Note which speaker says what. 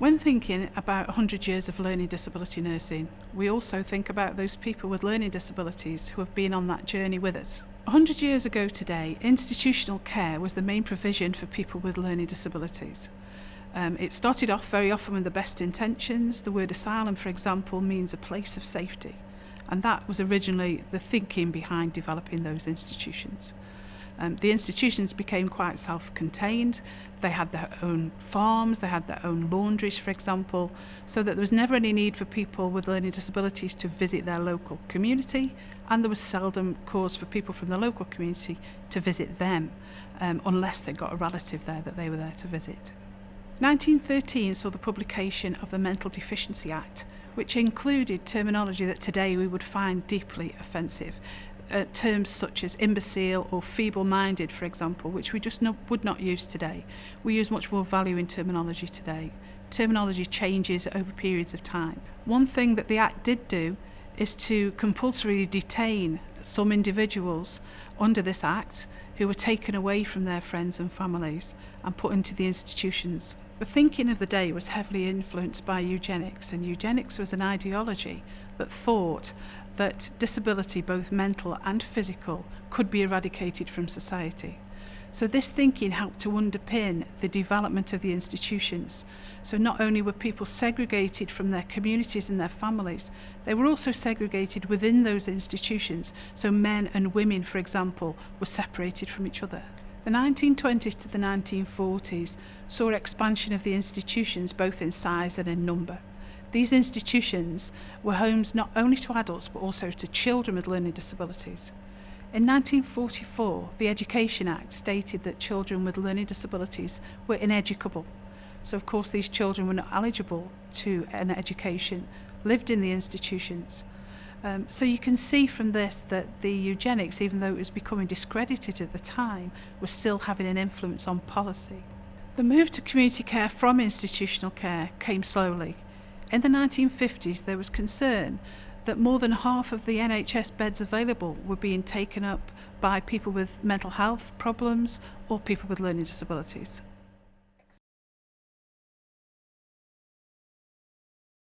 Speaker 1: When thinking about 100 years of learning disability nursing, we also think about those people with learning disabilities who have been on that journey with us. 100 years ago today, institutional care was the main provision for people with learning disabilities. It started off very often with the best intentions. The word asylum, for example, means a place of safety. And that was originally the thinking behind developing those institutions. The institutions became quite self-contained. They had their own farms, they had their own laundries, for example, so that there was never any need for people with learning disabilities to visit their local community, and there was seldom cause for people from the local community to visit them, unless they got a relative there that they were there to visit. 1913 saw the publication of the Mental Deficiency Act, which included terminology that today we would find deeply offensive. Terms such as imbecile or feeble-minded, for example, which we just would not use today. We use much more value in terminology today. Terminology changes over periods of time. One thing that the Act did do is to compulsorily detain some individuals under this Act who were taken away from their friends and families and put into the institutions. The thinking of the day was heavily influenced by eugenics, and eugenics was an ideology that thought that disability, both mental and physical, could be eradicated from society. So this thinking helped to underpin the development of the institutions. So not only were people segregated from their communities and their families, they were also segregated within those institutions. So men and women, for example, were separated from each other. The 1920s to the 1940s saw expansion of the institutions both in size and in number. These institutions were homes not only to adults but also to children with learning disabilities. In 1944, the Education Act stated that children with learning disabilities were ineducable. So of course these children were not eligible to an education, lived in the institutions. So you can see from this that the eugenics, even though it was becoming discredited at the time, was still having an influence on policy. The move to community care from institutional care came slowly. In the 1950s, there was concern that more than half of the NHS beds available were being taken up by people with mental health problems or people with learning disabilities.